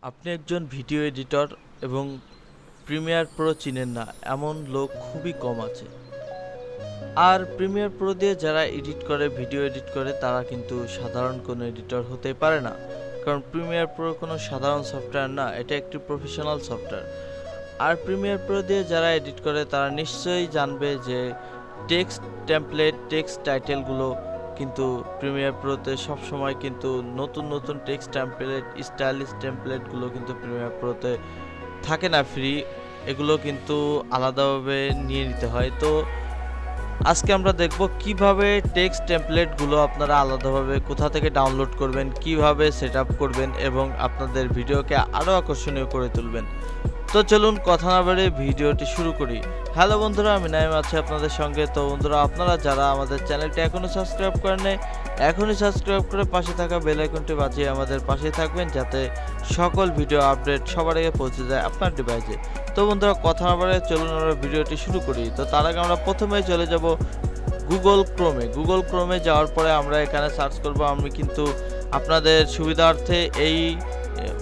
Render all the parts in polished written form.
আপনি একজন video editor এবং প্রিমিয়ার প্রো চিনেন না এমন লোক খুবই কম আছে। আর প্রিমিয়ার প্রো দিয়ে যারা ভিডিও এডিট করে তারা কিন্তু সাধারণ কোনো এডিটর হতে পারে না, কারণ প্রিমিয়ার প্রো কোনো সাধারণ সফটওয়্যার না, এটা একটি প্রফেশনাল সফটওয়্যার। আর প্রিমিয়ার প্রো দিয়ে যারা এডিট করে তারা নিশ্চয়ই জানবে যে টেক্সট টেমপ্লেট, টেক্সট টাইটেলগুলো কিন্তু প্রিমিয়ার প্রোতে সবসময় কিন্তু নতুন নতুন টেক্সট টেমপ্লেট, স্টাইলিশ টেমপ্লেটগুলো কিন্তু প্রিমিয়ার প্রোতে থাকে না ফ্রি, এগুলো কিন্তু আলাদাভাবে নিয়ে নিতে হয়। তো আজকে আমরা দেখব কিভাবে টেক্সট টেমপ্লেটগুলো আপনারা আলাদাভাবে কোথা থেকে ডাউনলোড করবেন, কিভাবে সেটআপ করবেন এবং আপনাদের ভিডিওকে আরও আকর্ষণীয় করে তুলবেন। তো চলুন কথা না বাড়িয়ে ভিডিওটি শুরু করি। হ্যালো বন্ধুরা, আমি নাইম আছি আপনাদের সঙ্গে। তো বন্ধুরা, আপনারা যারা আমাদের চ্যানেলটি এখনও সাবস্ক্রাইব করেন নাই, এখনই সাবস্ক্রাইব করে পাশে থাকা বেল আইকনটি বাজিয়ে আমাদের পাশে থাকবেন, যাতে সকল ভিডিও আপডেট সবার আগে পৌঁছে যায় আপনার ডিভাইসে। তো বন্ধুরা, কথা না বাড়িয়ে চলুন আমরা ভিডিওটি শুরু করি। তো তার আগে আমরা প্রথমেই চলে যাব গুগল ক্রোমে যাওয়ার পরে আমরা এখানে সার্চ করব। আমি কিন্তু আপনাদের সুবিধার্থে এই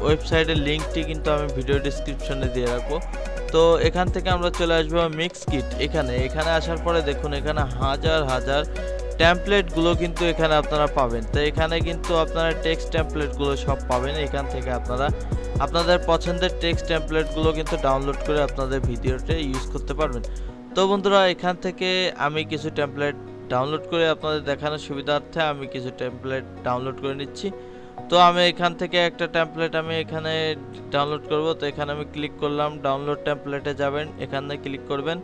ওয়েবসাইটের লিঙ্কটি কিন্তু আমি ভিডিও ডেসক্রিপশনে দিয়ে রাখবো। তো এখান থেকে আমরা চলে আসবো মিক্স কিট। এখানে আসার পরে দেখুন, এখানে হাজার টেমপ্লেটগুলো কিন্তু এখানে আপনারা পাবেন। তো এখানে কিন্তু আপনারা টেক্সট টেমপ্লেটগুলো সব পাবেন। এখান থেকে আপনারা আপনাদের পছন্দের টেক্সট টেমপ্লেটগুলো কিন্তু ডাউনলোড করে আপনাদের ভিডিওতে ইউজ করতে পারবেন। তো বন্ধুরা, এখান থেকে আমি কিছু টেমপ্লেট ডাউনলোড করে আপনাদের দেখানোর সুবিধার্থে আমি কিছু টেমপ্লেট ডাউনলোড করে নিচ্ছি। তো আমি এখান থেকে একটা টেমপ্লেট আমি এখানে ডাউনলোড করব। তো এখানে আমি ক্লিক করলাম, ডাউনলোড টেমপ্লেটে যাবেন, এখানে ক্লিক করবেন।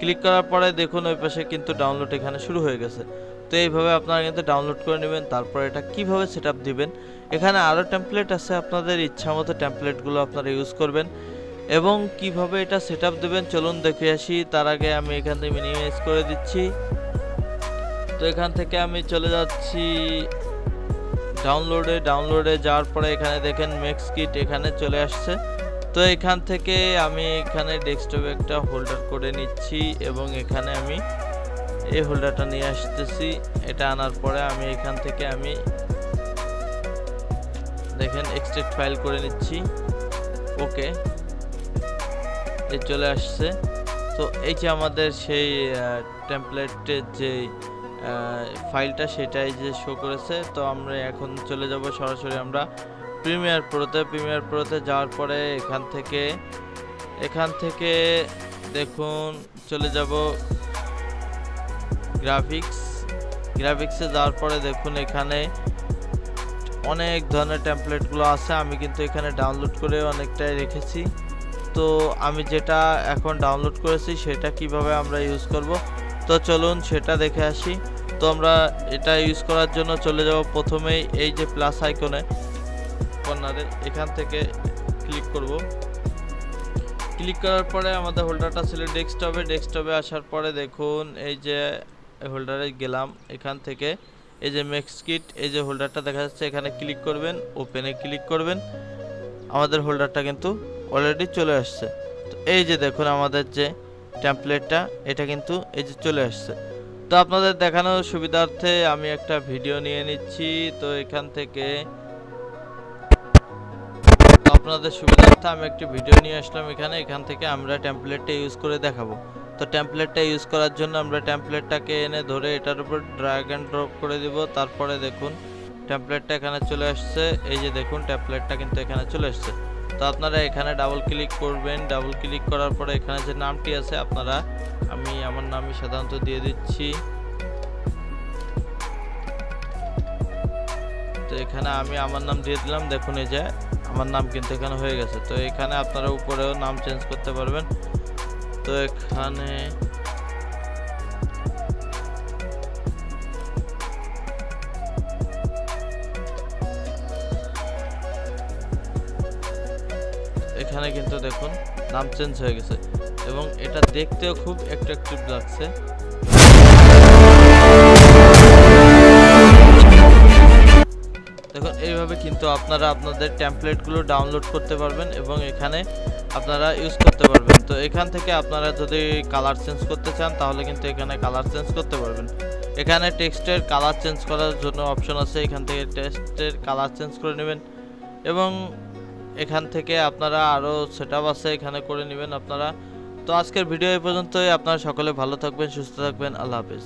ক্লিক করার পরে দেখুন ওই পাশে কিন্তু ডাউনলোড এখানে শুরু হয়ে গেছে। তো এইভাবে আপনারা কিন্তু ডাউনলোড করে নেবেন। তারপর এটা কিভাবে সেটআপ দিবেন, এখানে আরও টেমপ্লেট আছে, আপনাদের ইচ্ছা মতো টেমপ্লেটগুলো আপনারা ইউজ করবেন এবং কিভাবে এটা সেটআপ দেবেন চলুন দেখে আসি। তার আগে আমি এখান থেকে মিনিমাইজ করে দিচ্ছি। তো এখান থেকে আমি চলে যাচ্ছি ডাউনলোডে যাওয়ার পরে এখানে দেখেন মিক্স কিট এখানে চলে আসছে। তো এখান থেকে আমি এখানে ডেস্কটপে একটা হোল্ডার করে নিচ্ছি এবং এখানে আমি এই হোল্ডারটা নিয়ে আসতেছি। এটা আনার পরে আমি এখান থেকে আমি দেখেন এক্সট্রাক্ট ফাইল করে নিচ্ছি। ওকে, এই চলে আসছে। তো এই যে আমাদের সেই টেমপ্লেটের যে ফাইলটা, সেটাই যে শো করেছে। তো আমরা এখন চলে যাব সরাসরি আমরা প্রিমিয়ার প্রোতে যাওয়ার পরে এখান থেকে দেখুন চলে যাব গ্রাফিক্সে যাওয়ার পরে দেখুন এখানে অনেক ধরনের টেমপ্লেটগুলো আছে। আমি কিন্তু এখানে ডাউনলোড করে অনেকটাই রেখেছি। তো আমি যেটা এখন ডাউনলোড করেছি সেটা কিভাবে আমরা ইউজ করব, তো চলুন সেটা দেখে আসি। তো আমরা এটা ইউজ করার জন্য চলে যাব প্রথমেই এই যে প্লাস আইকনে কর্নারে, এখান থেকে ক্লিক করব। ক্লিক করার পরে আমাদের হোল্ডারটা ছিল ডেস্কটপে আসার পরে দেখুন এই যে হোল্ডারে গেলাম, এখান থেকে এই যে মিক্স কিট, এই যে হোল্ডারটা দেখা যাচ্ছে, এখানে ক্লিক করবেন, ওপেনে ক্লিক করবেন। আমাদের হোল্ডারটা কিন্তু অলরেডি চলে আসছে। তো এই যে দেখুন আমাদের যে টেমপ্লেটটা, এটা কিন্তু এই যে চলে আসছে। তো আপনাদের দেখানোর সুবিধার্থে আমি একটা ভিডিও নিয়ে নিচ্ছি। তো এখান থেকে আপনাদের সুবিধার্থে আমি একটি ভিডিও নিয়ে আসলাম এখান থেকে আমরা টেমপ্লেটটা ইউজ করে দেখাবো। তো টেমপ্লেটটা ইউজ করার জন্য আমরা টেমপ্লেটটাকে এনে ধরে এটার উপর ড্র্যাগ অ্যান্ড ড্রপ করে দিব। তারপরে দেখুন টেমপ্লেটটা এখানে চলে আসছে। এই যে দেখুন টেমপ্লেটটা কিন্তু এখানে চলে আসছে। তো আপনারা এখানে ডাবল ক্লিক করবেন। ডাবল ক্লিক করার পরে এখানে যে নামটি আছে আমি আমার নামই সাধারণত দিয়ে দিচ্ছি। তো এখানে আমি আমার নাম দিয়ে দিলাম। দেখুন এই যে আমার নাম কিন্তু এখানে হয়ে গেছে। তো এখানে আপনারা উপরেও নাম চেঞ্জ করতে পারবেন। তো এখানে কিন্তু দেখুন নাম চেঞ্জ হয়ে গেছে এবং এটা দেখতেও খুব অ্যাট্রাকটিভ লাগছে। দেখুন এইভাবে কিন্তু আপনারা আপনাদের টেমপ্লেটগুলো ডাউনলোড করতে পারবেন এবং এখানে আপনারা ইউজ করতে পারবেন। তো এখান থেকে আপনারা যদি কালার চেঞ্জ করতে চান তাহলে কিন্তু এখানে কালার চেঞ্জ করতে পারবেন। এখানে টেক্সটের কালার চেঞ্জ করার জন্য অপশন আছে, এখান থেকে টেক্সটের কালার চেঞ্জ করে নেবেন এবং এখান থেকে আপনারা আরও সেটআপ আছে, এখানে করে নেবেন আপনারা। তো আজকের ভিডিও এই পর্যন্তই। আপনারা সকলে ভালো থাকবেন, সুস্থ থাকবেন। আল্লাহ হাফেজ।